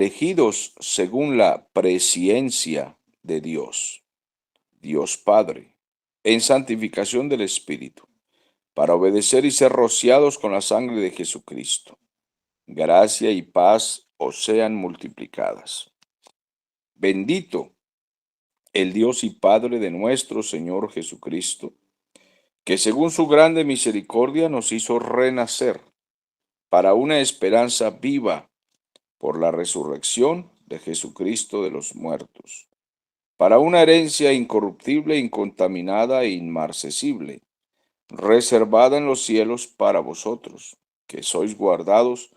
elegidos según la presciencia de Dios, Dios Padre, en santificación del Espíritu, para obedecer y ser rociados con la sangre de Jesucristo. Gracia y paz os sean multiplicadas. Bendito el Dios y Padre de nuestro Señor Jesucristo, que según su grande misericordia nos hizo renacer para una esperanza viva por la resurrección de Jesucristo de los muertos, para una herencia incorruptible, incontaminada e inmarcesible, reservada en los cielos para vosotros, que sois guardados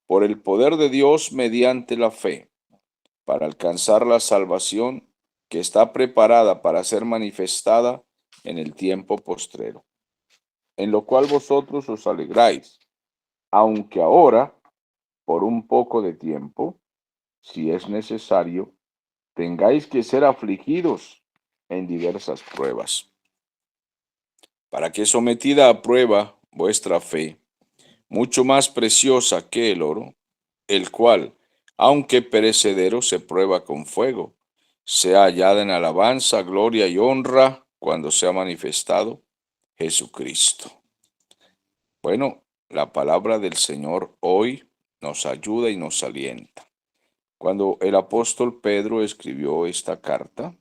por el poder de Dios mediante la fe, para alcanzar la salvación que está preparada para ser manifestada en el tiempo postrero, en lo cual vosotros os alegráis, aunque ahora, por un poco de tiempo, si es necesario, tengáis que ser afligidos en diversas pruebas, para que sometida a prueba vuestra fe, mucho más preciosa que el oro, el cual, aunque perecedero, se prueba con fuego, sea hallada en alabanza, gloria y honra cuando sea manifestado Jesucristo. Bueno, la palabra del Señor hoy nos ayuda y nos alienta. Cuando el apóstol Pedro escribió esta carta,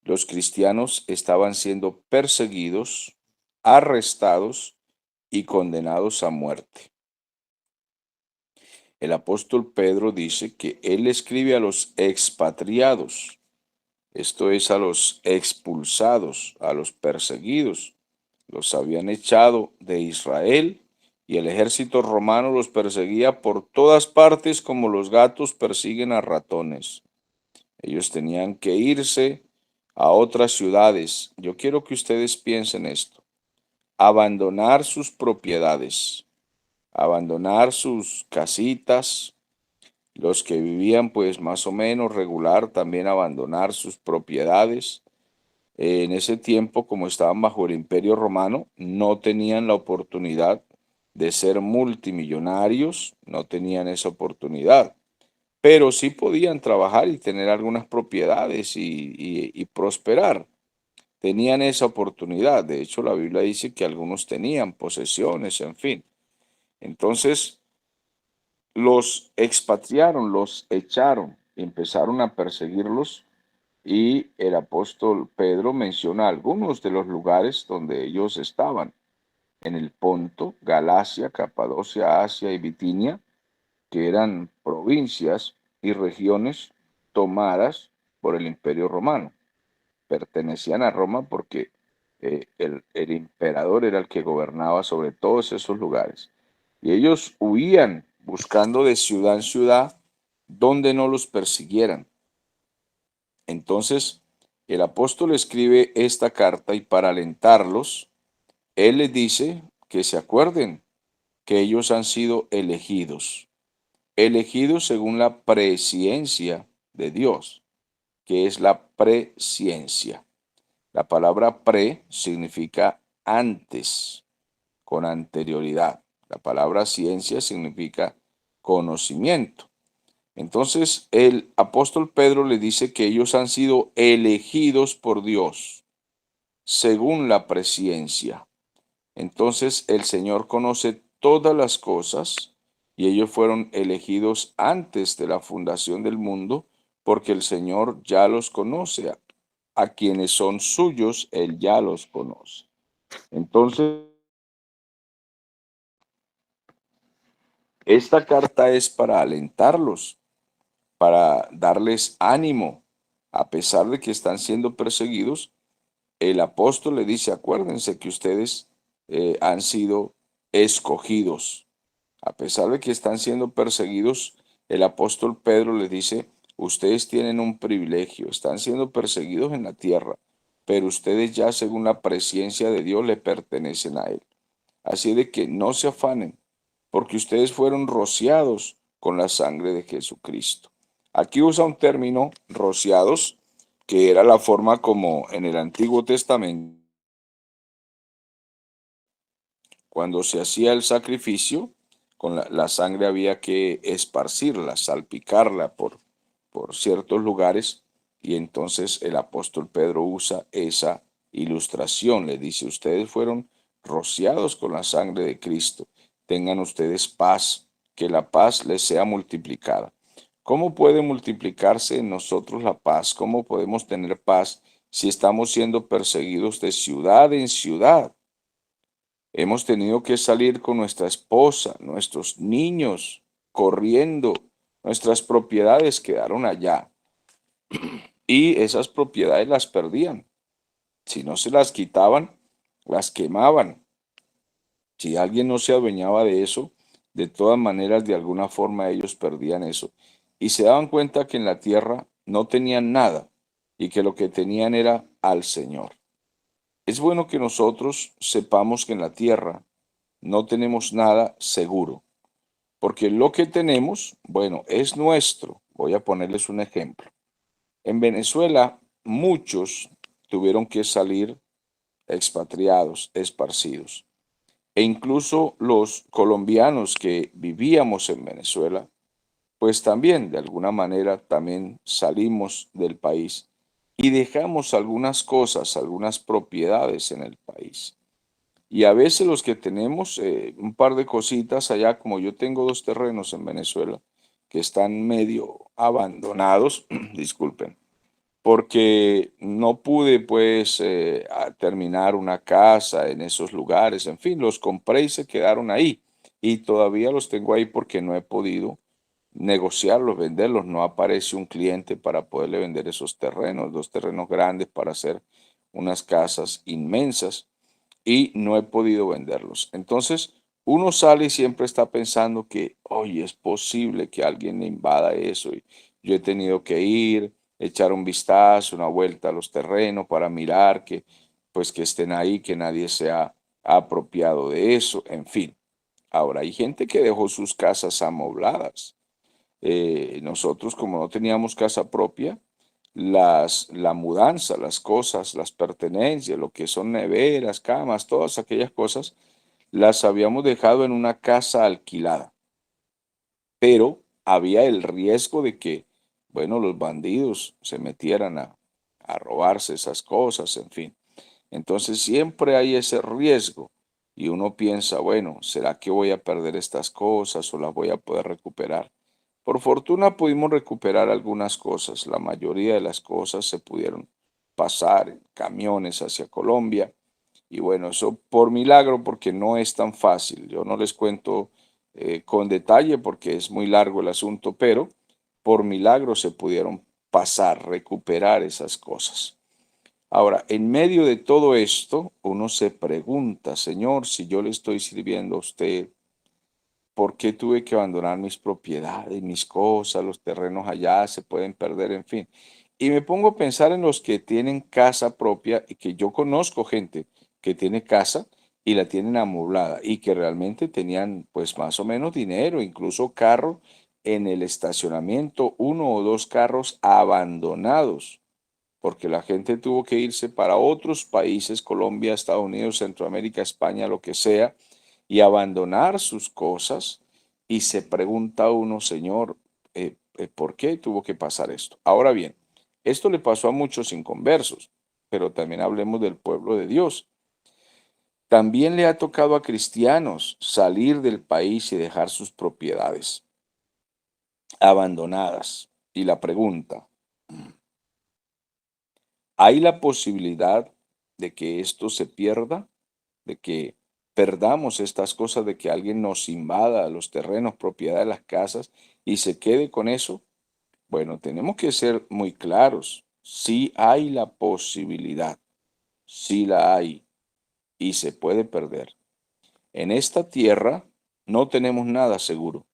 los cristianos estaban siendo perseguidos, arrestados y condenados a muerte. El apóstol Pedro dice que él escribe a los expatriados, esto es a los expulsados, a los perseguidos. Los habían echado de Israel y el ejército romano los perseguía por todas partes como los gatos persiguen a ratones. Ellos tenían que irse a otras ciudades. Yo quiero que ustedes piensen esto. Abandonar sus propiedades, abandonar sus casitas. Los que vivían pues más o menos regular también abandonar sus propiedades. En ese tiempo, como estaban bajo el Imperio Romano, no tenían la oportunidad de ser multimillonarios, no tenían esa oportunidad, pero sí podían trabajar y tener algunas propiedades y prosperar. Tenían esa oportunidad. De hecho, la Biblia dice que algunos tenían posesiones, en fin. Entonces, los expatriaron, los echaron, empezaron a perseguirlos y el apóstol Pedro menciona algunos de los lugares donde ellos estaban, en el Ponto, Galacia, Capadocia, Asia y Bitinia, que eran provincias y regiones tomadas por el Imperio Romano. Pertenecían a Roma porque el emperador era el que gobernaba sobre todos esos lugares. Y ellos huían buscando de ciudad en ciudad donde no los persiguieran. Entonces, el apóstol escribe esta carta y para alentarlos, él les dice que se acuerden que ellos han sido elegidos, elegidos según la presciencia de Dios, que es la presciencia. La palabra pre significa antes, con anterioridad. La palabra ciencia significa conocimiento. Entonces el apóstol Pedro le dice que ellos han sido elegidos por Dios según la presciencia. Entonces el Señor conoce todas las cosas y ellos fueron elegidos antes de la fundación del mundo porque el Señor ya los conoce. A quienes son suyos, Él ya los conoce. Entonces, esta carta es para alentarlos, para darles ánimo, a pesar de que están siendo perseguidos. El apóstol le dice, acuérdense que ustedes han sido escogidos. A pesar de que están siendo perseguidos, el apóstol Pedro les dice, ustedes tienen un privilegio, están siendo perseguidos en la tierra, pero ustedes ya según la presciencia de Dios le pertenecen a Él. Así de que no se afanen, porque ustedes fueron rociados con la sangre de Jesucristo. Aquí usa un término, rociados, que era la forma como en el Antiguo Testamento, cuando se hacía el sacrificio, con la sangre había que esparcirla, salpicarla por ciertos lugares, y entonces el apóstol Pedro usa esa ilustración. Le dice, ustedes fueron rociados con la sangre de Cristo, tengan ustedes paz, que la paz les sea multiplicada. ¿Cómo puede multiplicarse en nosotros la paz? ¿Cómo podemos tener paz si estamos siendo perseguidos de ciudad en ciudad? Hemos tenido que salir con nuestra esposa, nuestros niños, corriendo. Nuestras propiedades quedaron allá y esas propiedades las perdían. Si no se las quitaban, las quemaban. Si alguien no se adueñaba de eso, de todas maneras, de alguna forma ellos perdían eso. Y se daban cuenta que en la tierra no tenían nada y que lo que tenían era al Señor. Es bueno que nosotros sepamos que en la tierra no tenemos nada seguro, porque lo que tenemos, bueno, es nuestro. Voy a ponerles un ejemplo. En Venezuela, muchos tuvieron que salir expatriados, esparcidos. E incluso los colombianos que vivíamos en Venezuela, pues también, de alguna manera, también salimos del país y dejamos algunas cosas, algunas propiedades en el país. Y a veces los que tenemos un par de cositas allá, como yo tengo dos terrenos en Venezuela que están medio abandonados, disculpen, porque no pude pues terminar una casa en esos lugares, en fin, los compré y se quedaron ahí. Y todavía los tengo ahí porque no he podido negociarlos, venderlos. No aparece un cliente para poderle vender esos terrenos, dos terrenos grandes para hacer unas casas inmensas y no he podido venderlos. Entonces, uno sale y siempre está pensando que, oye, es posible que alguien le invada eso. Y yo he tenido que ir, echar un vistazo, una vuelta a los terrenos para mirar que, pues, que estén ahí, que nadie se ha apropiado de eso, en fin. Ahora, hay gente que dejó sus casas amobladas. Nosotros, como no teníamos casa propia, la mudanza, las cosas, las pertenencias, lo que son neveras, camas, todas aquellas cosas, las habíamos dejado en una casa alquilada. Pero había el riesgo de que, bueno, los bandidos se metieran a robarse esas cosas, en fin. Entonces siempre hay ese riesgo y uno piensa, bueno, ¿será que voy a perder estas cosas o las voy a poder recuperar? Por fortuna pudimos recuperar algunas cosas, la mayoría de las cosas se pudieron pasar en camiones hacia Colombia y bueno, eso por milagro porque no es tan fácil. Yo no les cuento con detalle porque es muy largo el asunto, pero por milagro se pudieron pasar, recuperar esas cosas. Ahora, en medio de todo esto, uno se pregunta, Señor, si yo le estoy sirviendo a usted, ¿por qué tuve que abandonar mis propiedades, mis cosas, los terrenos allá se pueden perder, en fin? Y me pongo a pensar en los que tienen casa propia y que yo conozco gente que tiene casa y la tienen amoblada y que realmente tenían pues más o menos dinero, incluso carro en el estacionamiento, uno o dos carros abandonados porque la gente tuvo que irse para otros países, Colombia, Estados Unidos, Centroamérica, España, lo que sea, y abandonar sus cosas. Y se pregunta uno, Señor, ¿por qué tuvo que pasar esto? Ahora bien, esto le pasó a muchos inconversos, pero también hablemos del pueblo de Dios. También le ha tocado a cristianos salir del país y dejar sus propiedades abandonadas. Y la pregunta, ¿hay la posibilidad de que esto se pierda? ¿De que perdamos estas cosas, de que alguien nos invada los terrenos, propiedad de las casas y se quede con eso? Bueno, tenemos que ser muy claros. Sí hay la posibilidad, sí la hay y se puede perder. En esta tierra no tenemos nada seguro.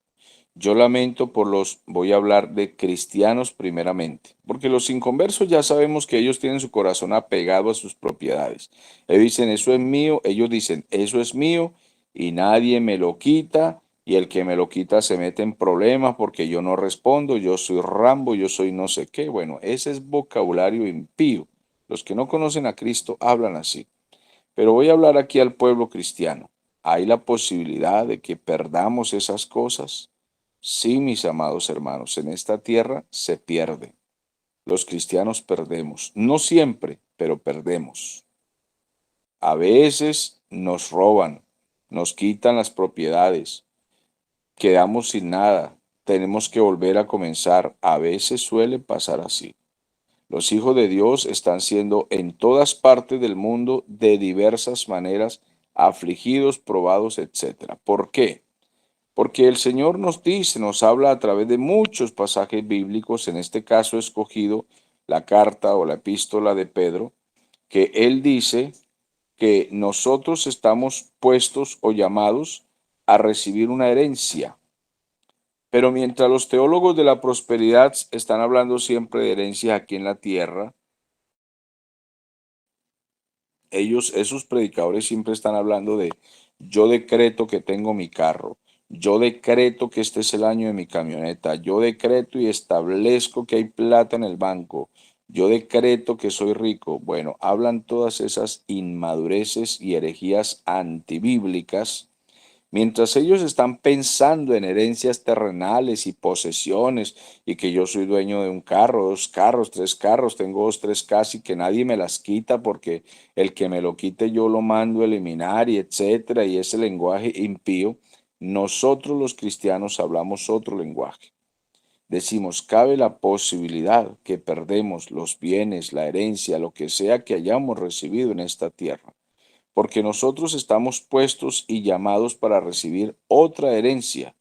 Yo lamento por los, voy a hablar de cristianos primeramente, porque los inconversos ya sabemos que ellos tienen su corazón apegado a sus propiedades. Ellos dicen, eso es mío, ellos dicen, eso es mío y nadie me lo quita y el que me lo quita se mete en problemas porque yo no respondo, yo soy Rambo, yo soy no sé qué. Bueno, ese es vocabulario impío. Los que no conocen a Cristo hablan así. Pero voy a hablar aquí al pueblo cristiano. ¿Hay la posibilidad de que perdamos esas cosas? Sí, mis amados hermanos, en esta tierra se pierde. Los cristianos perdemos. No siempre, pero perdemos. A veces nos roban, nos quitan las propiedades, quedamos sin nada, tenemos que volver a comenzar. A veces suele pasar así. Los hijos de Dios están siendo en todas partes del mundo de diversas maneras afligidos, probados, etcétera. ¿Por qué? Porque el Señor nos dice, nos habla a través de muchos pasajes bíblicos, en este caso he escogido la carta o la epístola de Pedro, que Él dice que nosotros estamos puestos o llamados a recibir una herencia. Pero mientras los teólogos de la prosperidad están hablando siempre de herencias aquí en la tierra, esos predicadores siempre están hablando de yo decreto que tengo mi carro, yo decreto que este es el año de mi camioneta, yo decreto y establezco que hay plata en el banco, yo decreto que soy rico. Bueno, hablan todas esas inmadureces y herejías antibíblicas. Mientras ellos están pensando en herencias terrenales y posesiones y que yo soy dueño de un carro, dos carros, tres carros, tengo dos, tres casas y que nadie me las quita porque el que me lo quite yo lo mando a eliminar y etcétera, y ese lenguaje impío, nosotros los cristianos hablamos otro lenguaje. Decimos, cabe la posibilidad que perdemos los bienes, la herencia, lo que sea que hayamos recibido en esta tierra, porque nosotros estamos puestos y llamados para recibir otra herencia.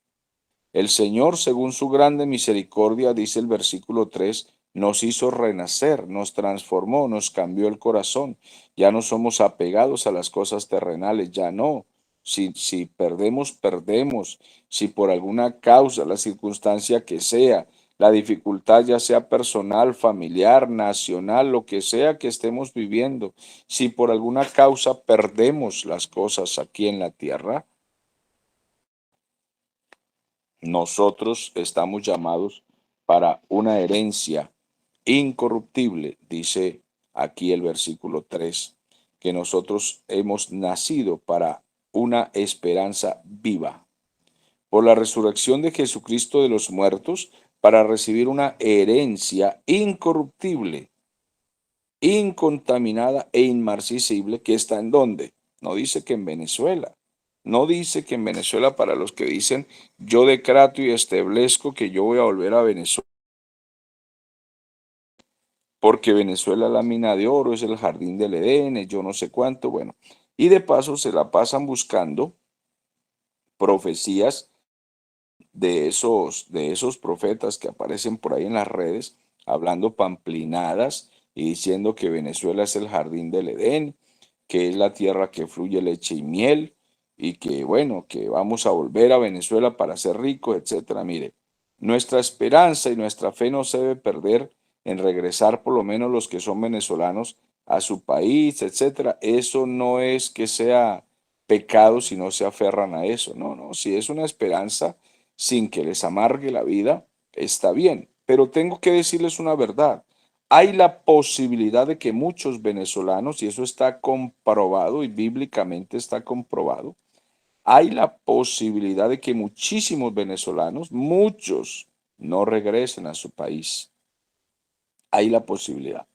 El Señor, según su grande misericordia, dice el versículo 3, nos hizo renacer, nos transformó, nos cambió el corazón. Ya no somos apegados a las cosas terrenales, ya no. Si perdemos, perdemos. Si por alguna causa, la circunstancia que sea, la dificultad ya sea personal, familiar, nacional, lo que sea que estemos viviendo, si por alguna causa perdemos las cosas aquí en la tierra, nosotros estamos llamados para una herencia incorruptible, dice aquí el versículo 3, que nosotros hemos nacido para una esperanza viva, por la resurrección de Jesucristo de los muertos, para recibir una herencia incorruptible, incontaminada e inmarcesible, que está en dónde. No dice que en Venezuela. No dice que en Venezuela, para los que dicen, yo decreto y establezco que yo voy a volver a Venezuela, porque Venezuela es la mina de oro, es el jardín del Edén, es yo no sé cuánto, bueno. Y de paso se la pasan buscando profecías de esos profetas que aparecen por ahí en las redes, hablando pamplinadas y diciendo que Venezuela es el jardín del Edén, que es la tierra que fluye leche y miel, y que bueno, que vamos a volver a Venezuela para ser ricos, etcétera. Mire, nuestra esperanza y nuestra fe no se debe perder en regresar por lo menos los que son venezolanos a su país, etcétera. Eso no es que sea pecado si no se aferran a eso. No, no, si es una esperanza sin que les amargue la vida, está bien. Pero tengo que decirles una verdad. Hay la posibilidad de que muchos venezolanos, y eso está comprobado y bíblicamente está comprobado, hay la posibilidad de que muchísimos venezolanos, muchos, no regresen a su país. Hay la posibilidad.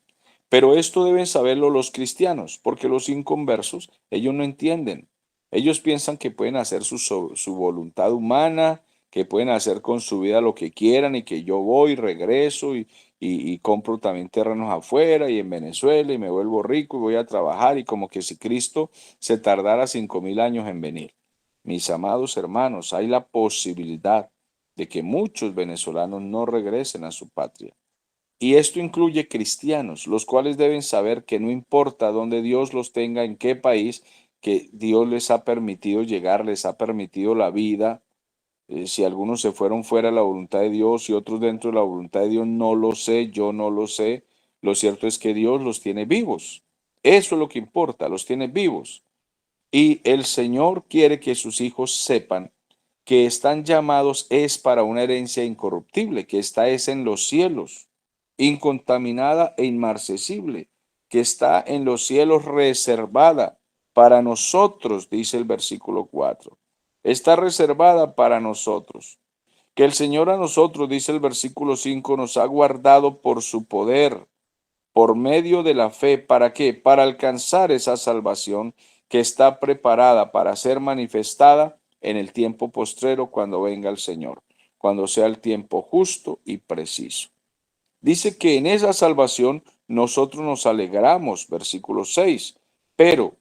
Pero esto deben saberlo los cristianos, porque los inconversos, ellos no entienden. Ellos piensan que pueden hacer su voluntad humana, que pueden hacer con su vida lo que quieran y que yo voy, regreso y compro también terrenos afuera y en Venezuela y me vuelvo rico y voy a trabajar y como que si Cristo se tardara 5.000 años en venir. Mis amados hermanos, hay la posibilidad de que muchos venezolanos no regresen a su patria. Y esto incluye cristianos, los cuales deben saber que no importa dónde Dios los tenga, en qué país, que Dios les ha permitido llegar, les ha permitido la vida. Si algunos se fueron fuera de la voluntad de Dios y otros dentro de la voluntad de Dios, no lo sé, yo no lo sé. Lo cierto es que Dios los tiene vivos. Eso es lo que importa, los tiene vivos. Y el Señor quiere que sus hijos sepan que están llamados es para una herencia incorruptible, que esta es en los cielos, incontaminada e inmarcesible, que está en los cielos reservada. para nosotros, dice el versículo 4. Está reservada para nosotros. Que el Señor a nosotros, dice el versículo 5, nos ha guardado por su poder, por medio de la fe. ¿Para qué? Para alcanzar esa salvación que está preparada para ser manifestada en el tiempo postrero cuando venga el Señor, cuando sea el tiempo justo y preciso. Dice que en esa salvación nosotros nos alegramos, versículo 6, pero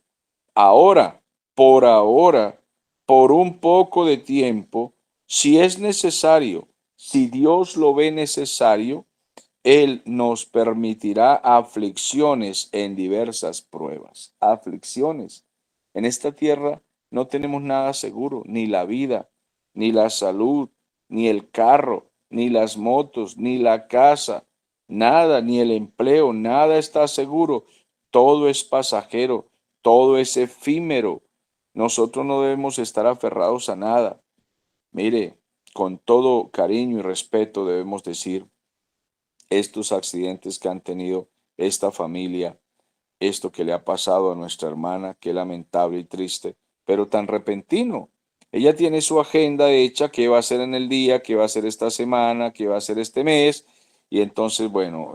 ahora, por un poco de tiempo, si es necesario, si Dios lo ve necesario, Él nos permitirá aflicciones en diversas pruebas. Aflicciones. En esta tierra no tenemos nada seguro, ni la vida, ni la salud, ni el carro, ni las motos, ni la casa, nada, ni el empleo, nada está seguro. Todo es pasajero, todo es efímero. Nosotros no debemos estar aferrados a nada. Mire, con todo cariño y respeto debemos decir, estos accidentes que han tenido esta familia, esto que le ha pasado a nuestra hermana, qué lamentable y triste, pero tan repentino. Ella tiene su agenda hecha, qué va a hacer en el día, qué va a hacer esta semana, qué va a hacer este mes, y entonces, bueno,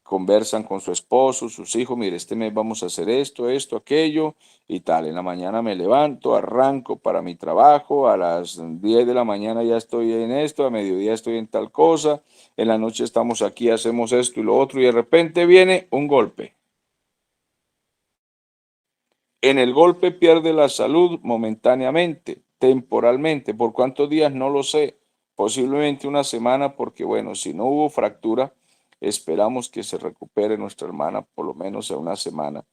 conversan con su esposo, sus hijos, mire, este mes vamos a hacer esto, aquello, y tal. En la mañana me levanto, arranco para mi trabajo, a las 10 de la mañana ya estoy en esto, a mediodía estoy en tal cosa, en la noche estamos aquí, hacemos esto y lo otro, y de repente viene un golpe. En el golpe pierde la salud momentáneamente, temporalmente. ¿Por cuántos días? No lo sé. Posiblemente una semana, porque bueno, si no hubo fractura, esperamos que se recupere nuestra hermana por lo menos en una semana,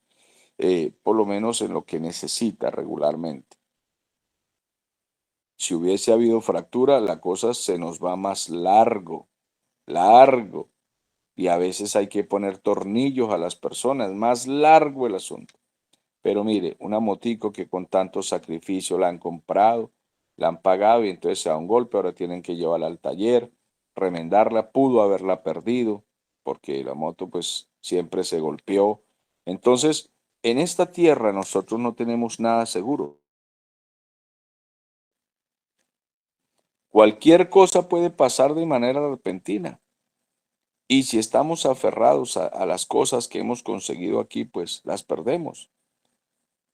por lo menos en lo que necesita regularmente. Si hubiese habido fractura, la cosa se nos va más largo. Y a veces hay que poner tornillos a las personas, más largo el asunto. Pero mire, una motico que con tanto sacrificio la han comprado, la han pagado y entonces se da un golpe, ahora tienen que llevarla al taller, remendarla, pudo haberla perdido, porque la moto pues siempre se golpeó. Entonces, en esta tierra nosotros no tenemos nada seguro. Cualquier cosa puede pasar de manera repentina. Y si estamos aferrados a las cosas que hemos conseguido aquí, pues las perdemos.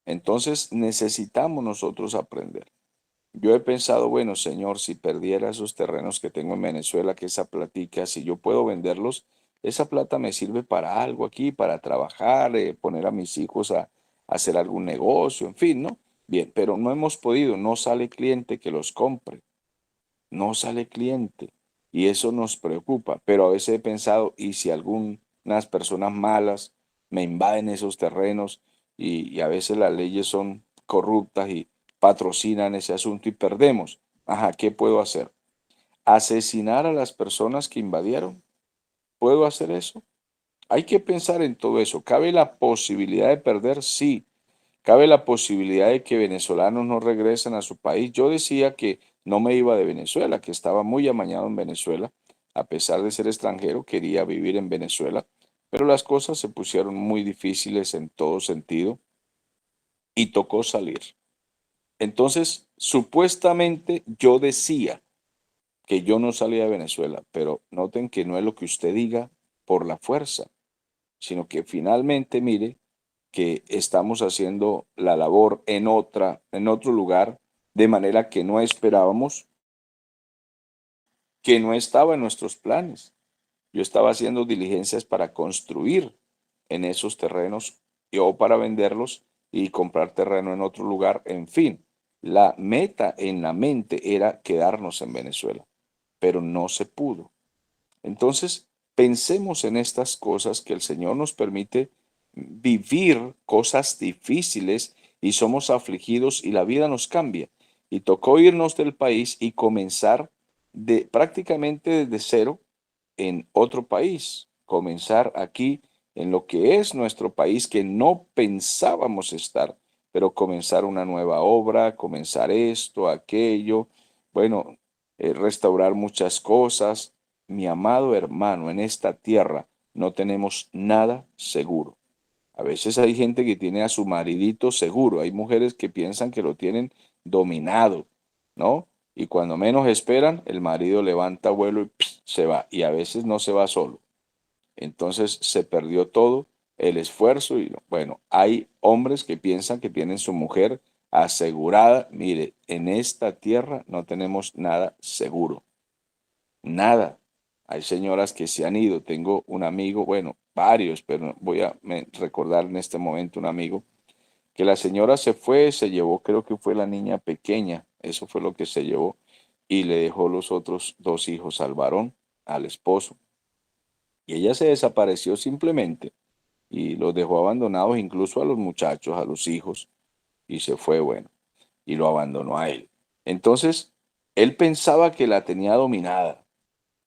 Entonces necesitamos nosotros aprender. Yo he pensado, bueno, Señor, si perdiera esos terrenos que tengo en Venezuela, que esa platica, si yo puedo venderlos, esa plata me sirve para algo aquí, para trabajar, poner a mis hijos a hacer algún negocio, en fin, ¿no? Bien, pero no hemos podido, no sale cliente que los compre, no sale cliente y eso nos preocupa, pero a veces he pensado, ¿y si algunas personas malas me invaden esos terrenos y a veces las leyes son corruptas y patrocinan ese asunto y perdemos? Ajá, ¿qué puedo hacer? ¿Asesinar a las personas que invadieron? ¿Puedo hacer eso? Hay que pensar en todo eso. ¿Cabe la posibilidad de perder? Sí. ¿Cabe la posibilidad de que venezolanos no regresen a su país? Yo decía que no me iba de Venezuela, que estaba muy amañado en Venezuela. A pesar de ser extranjero, quería vivir en Venezuela, pero las cosas se pusieron muy difíciles en todo sentido y tocó salir. Entonces, supuestamente yo decía que yo no salía de Venezuela, pero noten que no es lo que usted diga por la fuerza, sino que finalmente, mire, que estamos haciendo la labor en otro lugar, de manera que no esperábamos, que no estaba en nuestros planes. Yo estaba haciendo diligencias para construir en esos terrenos o para venderlos y comprar terreno en otro lugar. En fin, la meta en la mente era quedarnos en Venezuela, pero no se pudo. Entonces, pensemos en estas cosas que el Señor nos permite vivir cosas difíciles y somos afligidos y la vida nos cambia. Y tocó irnos del país y comenzar de prácticamente desde cero en otro país, comenzar aquí en lo que es nuestro país que no pensábamos estar, pero comenzar una nueva obra, comenzar esto, aquello, bueno, restaurar muchas cosas. Mi amado hermano, en esta tierra no tenemos nada seguro. A veces hay gente que tiene a su maridito seguro, hay mujeres que piensan que lo tienen dominado, ¿no? Y cuando menos esperan, el marido levanta vuelo y se va. Y a veces no se va solo. Entonces se perdió todo el esfuerzo y bueno, hay hombres que piensan que tienen su mujer asegurada. Mire, en esta tierra no tenemos nada seguro, nada. Hay señoras que se han ido. Tengo un amigo, bueno, varios, pero voy a recordar en este momento un amigo que la señora se fue, se llevó, creo que fue la niña pequeña, eso fue lo que se llevó y le dejó los otros dos hijos al varón, al esposo. Y ella se desapareció simplemente y los dejó abandonados incluso a los muchachos, a los hijos, y se fue, bueno, y lo abandonó a él. Entonces, él pensaba que la tenía dominada,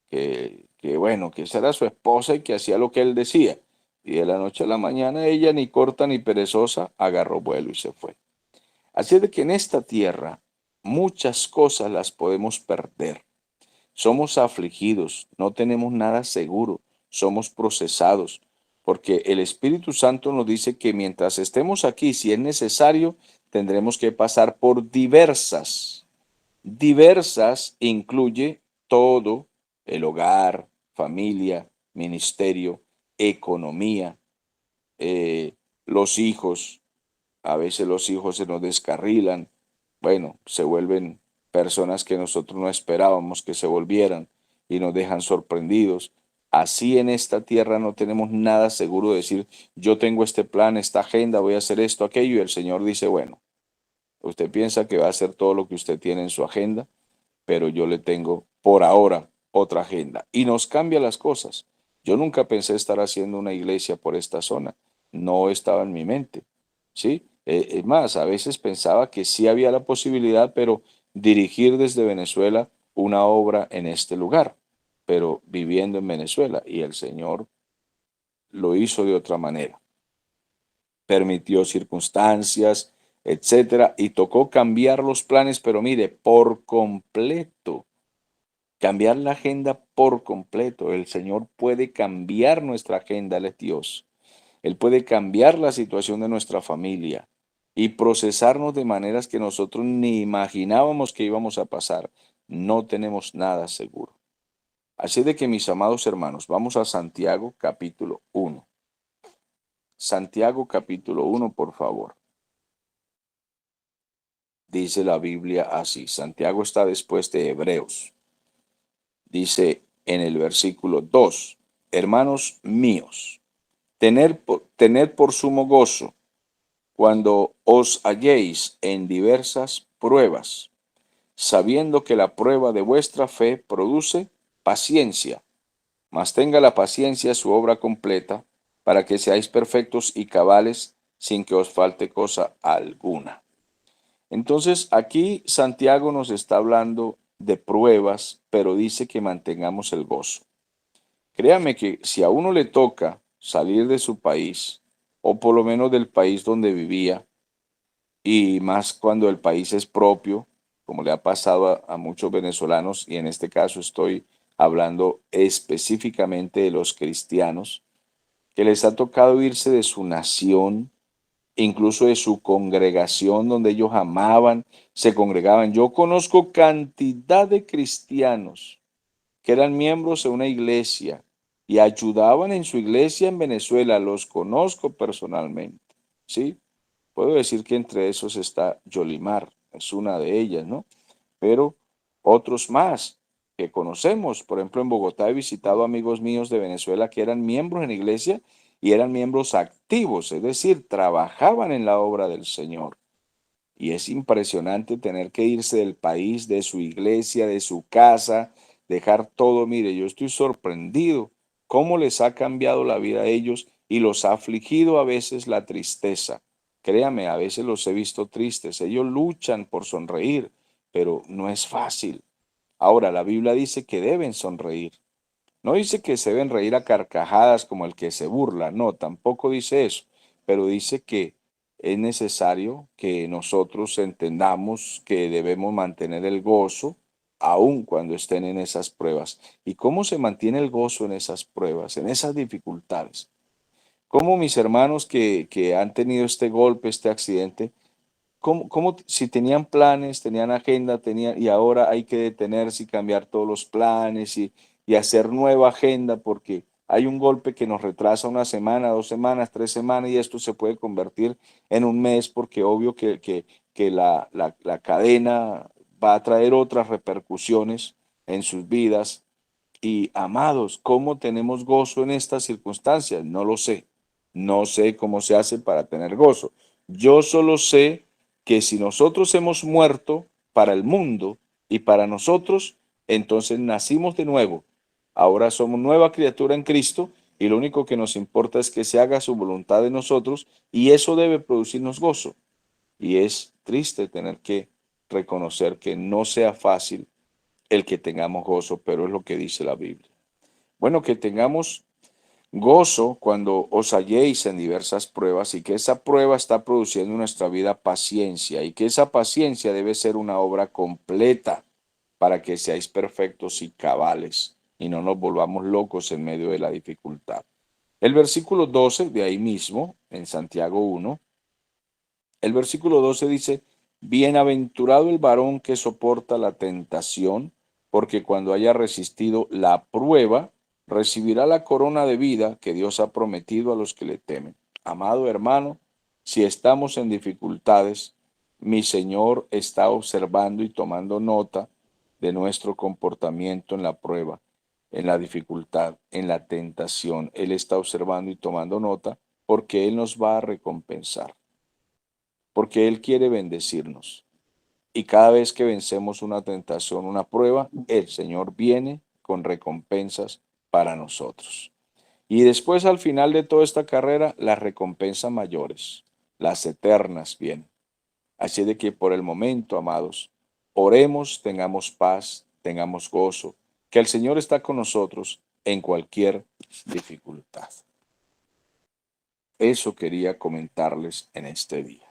que bueno, que esa era su esposa y que hacía lo que él decía. Y de la noche a la mañana ella, ni corta ni perezosa, agarró vuelo y se fue. Así es de que en esta tierra muchas cosas las podemos perder. Somos afligidos, no tenemos nada seguro, somos procesados, porque el Espíritu Santo nos dice que mientras estemos aquí, si es necesario, tendremos que pasar por diversas incluye todo, el hogar, familia, ministerio, economía, eh, los hijos. A veces los hijos se nos descarrilan, bueno, se vuelven personas que nosotros no esperábamos que se volvieran y nos dejan sorprendidos. Así en esta tierra no tenemos nada seguro de decir, yo tengo este plan, esta agenda, voy a hacer esto, aquello, y el Señor dice, bueno, usted piensa que va a hacer todo lo que usted tiene en su agenda, pero yo le tengo por ahora otra agenda y nos cambia las cosas. Yo nunca pensé estar haciendo una iglesia por esta zona, no estaba en mi mente, ¿sí? Es más, a veces pensaba que sí había la posibilidad, pero dirigir desde Venezuela una obra en este lugar, pero viviendo en Venezuela y el Señor lo hizo de otra manera. Permitió circunstancias, etcétera, y tocó cambiar los planes, pero mire, por completo. Cambiar la agenda por completo. El Señor puede cambiar nuestra agenda, Él es Dios. Él puede cambiar la situación de nuestra familia y procesarnos de maneras que nosotros ni imaginábamos que íbamos a pasar. No tenemos nada seguro. Así de que, mis amados hermanos, vamos a Santiago capítulo 1. Santiago capítulo 1, por favor. Dice la Biblia así. Santiago está después de Hebreos. Dice en el versículo 2, hermanos míos, tened por sumo gozo cuando os halléis en diversas pruebas, sabiendo que la prueba de vuestra fe produce paciencia, mas tenga la paciencia su obra completa, para que seáis perfectos y cabales sin que os falte cosa alguna. Entonces aquí Santiago nos está hablando de pruebas, pero dice que mantengamos el gozo. Créame que si a uno le toca salir de su país, o por lo menos del país donde vivía, y más cuando el país es propio, como le ha pasado a muchos venezolanos, y en este caso estoy hablando específicamente de los cristianos, que les ha tocado irse de su nación, incluso de su congregación donde ellos amaban, se congregaban. Yo conozco cantidad de cristianos que eran miembros de una iglesia y ayudaban en su iglesia en Venezuela, los conozco personalmente, ¿sí? Puedo decir que entre esos está Yolimar, es una de ellas, ¿no? Pero otros más que conocemos, por ejemplo, en Bogotá he visitado amigos míos de Venezuela que eran miembros en la iglesia y eran miembros activos, es decir, trabajaban en la obra del Señor. Y es impresionante tener que irse del país, de su iglesia, de su casa, dejar todo. Mire, yo estoy sorprendido cómo les ha cambiado la vida a ellos y los ha afligido a veces la tristeza. Créame, a veces los he visto tristes. Ellos luchan por sonreír, pero no es fácil. Ahora, la Biblia dice que deben sonreír. No dice que se deben reír a carcajadas como el que se burla, no, tampoco dice eso, pero dice que es necesario que nosotros entendamos que debemos mantener el gozo aun cuando estén en esas pruebas. ¿Y cómo se mantiene el gozo en esas pruebas, en esas dificultades? ¿Cómo mis hermanos que han tenido este golpe, este accidente, si tenían planes, tenían agenda, tenían, y ahora hay que detenerse y cambiar todos los planes y hacer nueva agenda porque hay un golpe que nos retrasa una semana, 2 semanas, 3 semanas y esto se puede convertir en un mes porque obvio que la cadena va a traer otras repercusiones en sus vidas. Y amados, ¿cómo tenemos gozo en estas circunstancias? No lo sé. No sé cómo se hace para tener gozo. Yo solo sé que si nosotros hemos muerto para el mundo y para nosotros, entonces nacimos de nuevo. Ahora somos nueva criatura en Cristo y lo único que nos importa es que se haga su voluntad en nosotros y eso debe producirnos gozo. Y es triste tener que reconocer que no sea fácil el que tengamos gozo, pero es lo que dice la Biblia. Bueno, que tengamos gozo cuando os halléis en diversas pruebas y que esa prueba está produciendo en nuestra vida paciencia y que esa paciencia debe ser una obra completa para que seáis perfectos y cabales y no nos volvamos locos en medio de la dificultad. El versículo 12 de ahí mismo, en Santiago 1, el versículo 12 dice, bienaventurado el varón que soporta la tentación, porque cuando haya resistido la prueba, recibirá la corona de vida que Dios ha prometido a los que le temen. Amado hermano, si estamos en dificultades, mi Señor está observando y tomando nota de nuestro comportamiento en la prueba, en la dificultad, en la tentación. Él está observando y tomando nota porque Él nos va a recompensar porque Él quiere bendecirnos. Y cada vez que vencemos una tentación, una prueba, el Señor viene con recompensas para nosotros. Y después al final de toda esta carrera, las recompensas mayores, las eternas vienen. Así de que por el momento, amados, oremos, tengamos paz, tengamos gozo, que el Señor está con nosotros en cualquier dificultad. Eso quería comentarles en este día.